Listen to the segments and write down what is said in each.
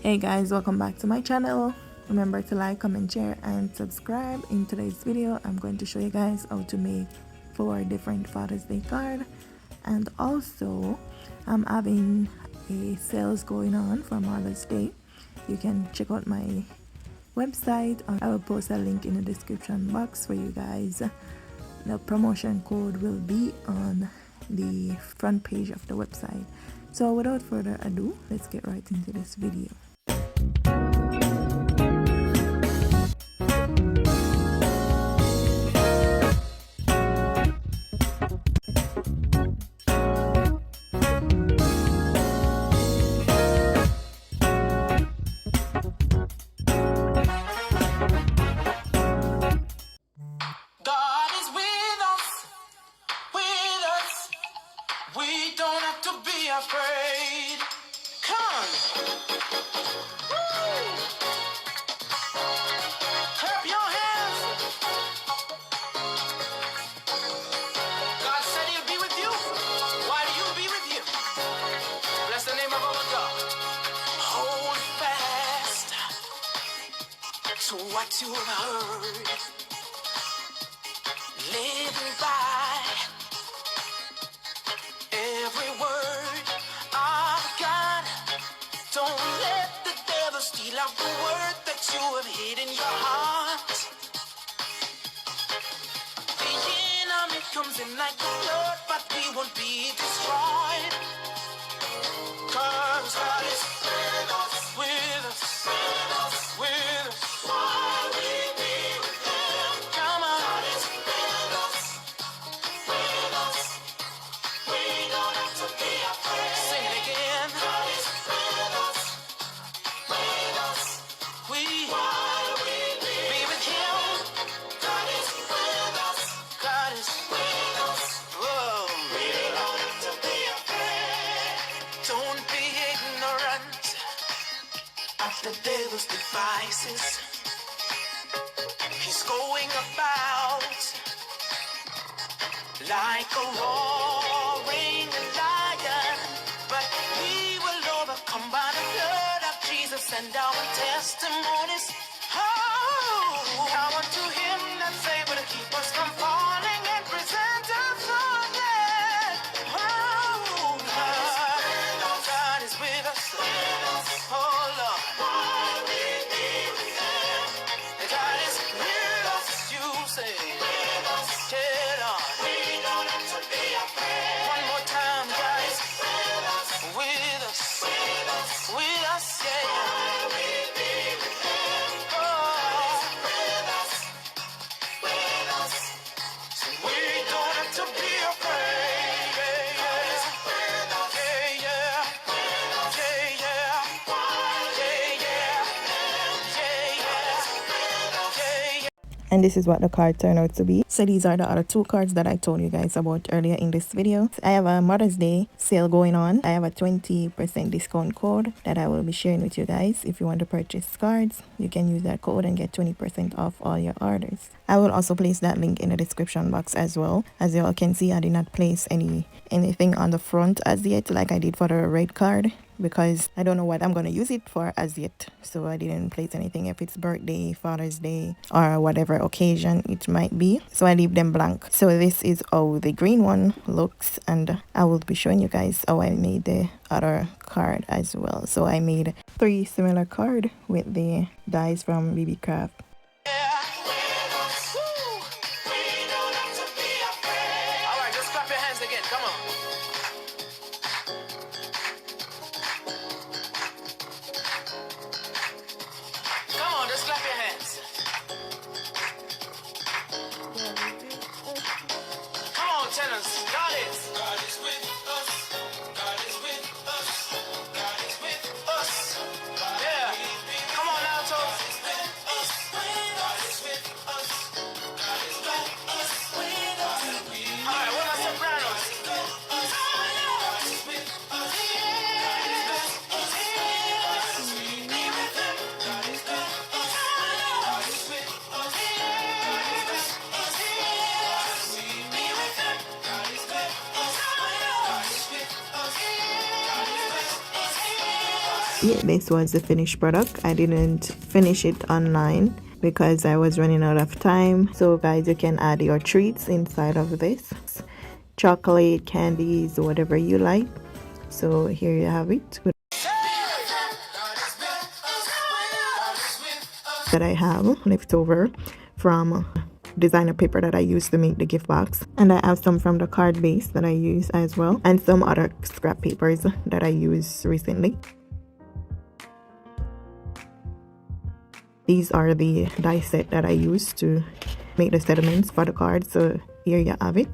Hey guys, welcome back to my channel. Remember to like, comment, share and subscribe. In today's video I'm going to show you guys how to make 4 different Father's Day card, and also I'm having a sales going on for Mother's Day. You can check out my website. I will post a link in the description box for you guys. The promotion code will be on the front page of the website. So without further ado, let's get right into this video. We don't have to be afraid. Come on. Woo. Clap your hands. God said he'll be with you. Why do you be with you? Bless the name of our God. Hold fast to what you have heard. Living by every word of God. Don't let the devil steal out the word that you have hid in your heart. The enemy comes in like a flood, but we won't be destroyed. 'Cause God is with us, with us, with us, with us. Why we be with him? Come on. God is with us, with us. We don't have to be afraid. Sing it again. God is with us, with us. While we be with him. God is with us. God is with us. Whoa. We don't have to be afraid. Don't be ignorant of the devil's devices. He's going about like a roaring lion, but we will overcome by the blood of Jesus and our testimonies. Oh, come unto him that's able to keep us from falling and present us on dead. Oh, God is with us. Oh, Lord. God is with us, you say. Get on. One more time, guys. With us, with us, yeah. Oh, so we don't have to be afraid. Yeah, yeah, yeah, yeah, yeah, yeah, yeah, yeah. And this is what the card turned out to be. So these are the other 2 cards that I told you guys about earlier in this video. I have a Mother's Day sale going on. I have a 20% discount code that I will be sharing with you guys. If you want to purchase cards, you can use that code and get 20% off all your orders. I will also place that link in the description box as well. As you all can see, I did not place anything on the front as yet like I did for the red card, because I don't know what I'm going to use it for as yet. So I didn't place anything if it's birthday, Father's Day, or whatever occasion it might be. So I leave them blank. So this is how the green one looks, and I will be showing you guys how I made the other card as well. So I made 3 similar cards with the dies from BB Craft. Alright, just clap your hands again. Come on. Come on, just clap your hands. Come on, tenors. God is with us. God is with us. God is with us. Yeah. Come on, altos. Yeah, this was the finished product. I didn't finish it online because I was running out of time. So guys, you can add your treats inside of this. Chocolate, candies, whatever you like. So here you have it that I have left over from designer paper that I used to make the gift box, and I have some from the card base that I use as well, and some other scrap papers that I used recently. These are the die set that I used to make the settlements for the cards. So here you have it.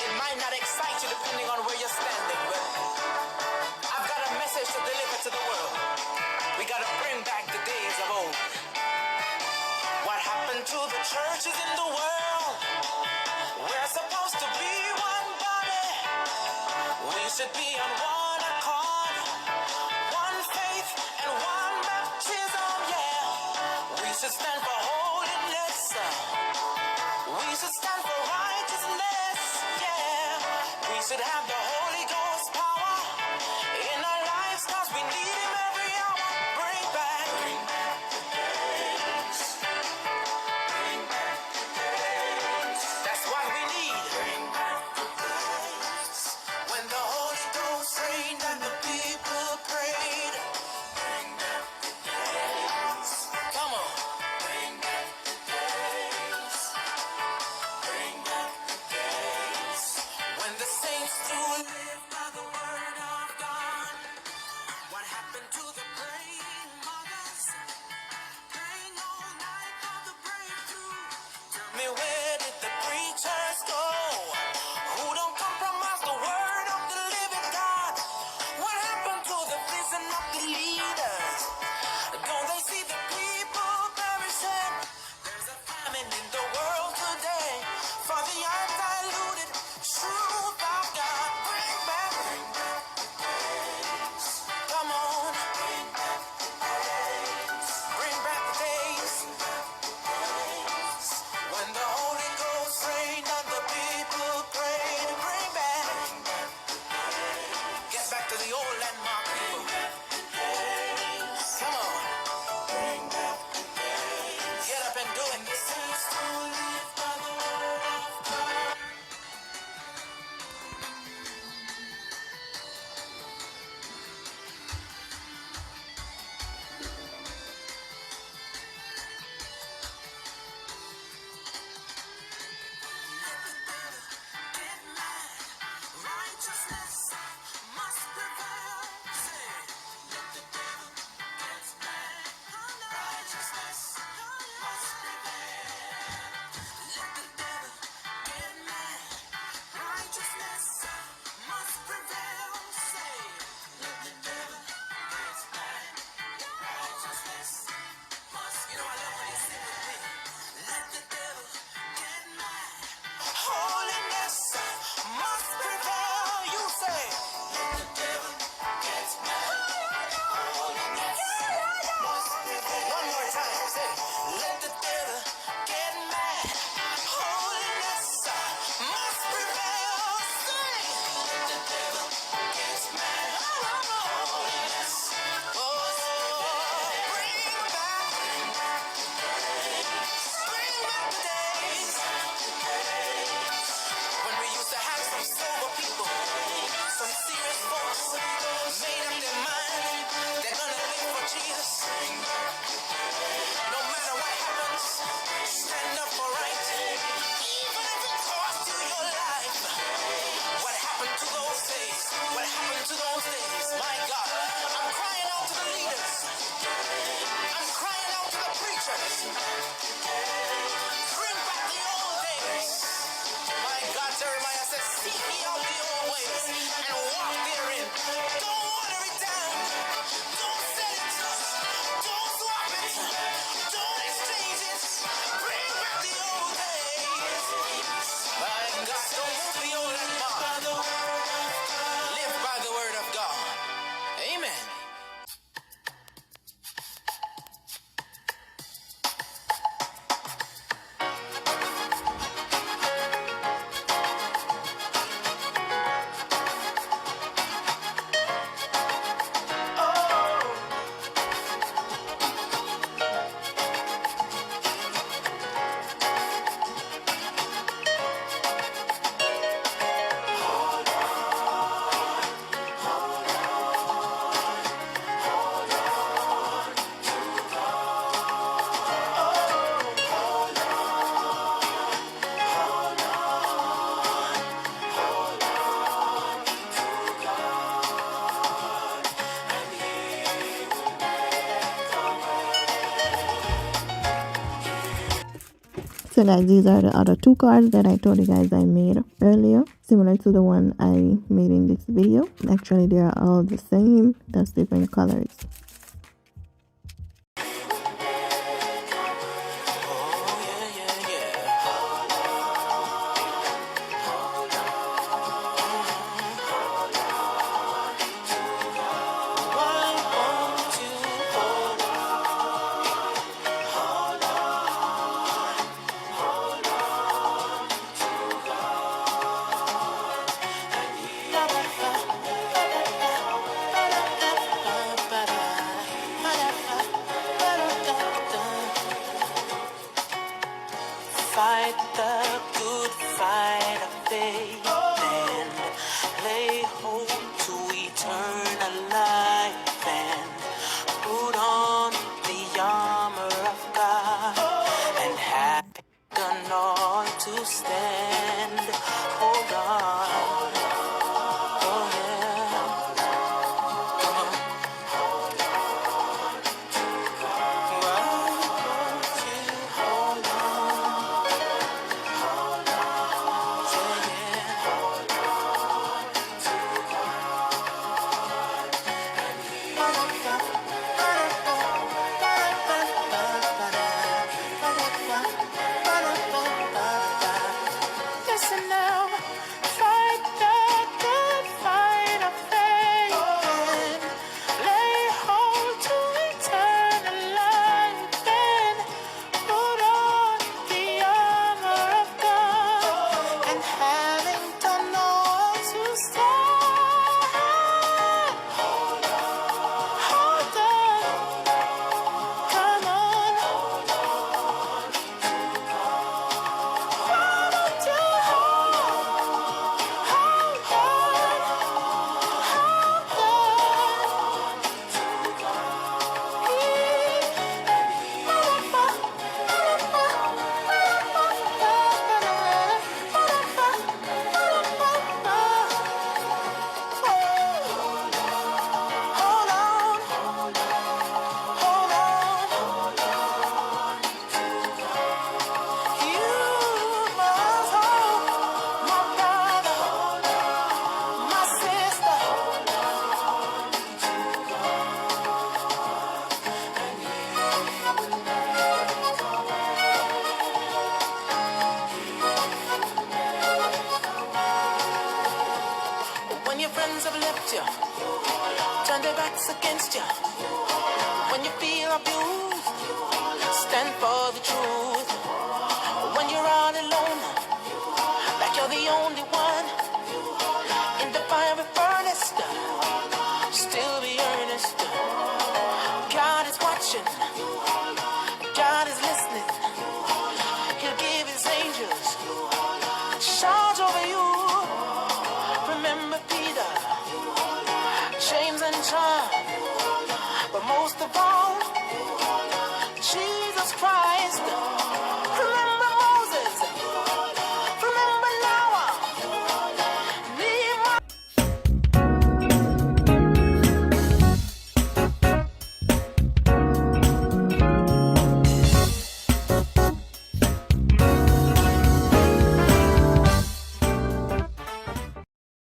It might not excite you depending on where you're standing, but I've got a message to deliver to the world. We gotta bring back the days of old. What happened to the churches in the world? We're supposed to be one body. We should be on one accord, one faith and one baptism, yeah. We should stand for holiness. We should stand for righteousness, yeah. We should have the Holy Ghost power in our lives, cause we need him every hour. Bring back the days. Bring back the days. That's what we need. Bring back the days. When the Holy Ghost rained and the people prayed. Bring back the days. Come on. Bring back the days. Bring back the days when the saints do live by the word of God. What happened to the praying mothers? Praying all night for the breakthrough. Tell me, where did the preachers go? Who don't compromise the word of the living God? What happened to the vision of the leaders? Don't they see the people perishing? There's a famine in the world today for the undiluted truth of God. Bring back the days. Come on, bring back the days. Bring back the days when the Holy So guys, these are the other two cards that I told you guys I made earlier, similar to the one I made in this video. Actually, they are all the same, just different colors. Fight the good fight of faith and lay hold to eternal life and put on the armor of God and have done all to stand. Hold on. Oh yeah. Come on. Hold on. Hold on. Listen now, fight the good fight of faith and lay hold to eternal life and put on the armor of God and having done all to stand. Hold on, come on, hold on to when your friends have left you, turn their backs against you. When you feel abused, stand for the truth. When you're all alone, like you're the only one in the fiery furnace, still be earnest. God is watching, God is listening. He'll give his angels charge over you. Remember Peter, James and John, but most of all, Jesus Christ.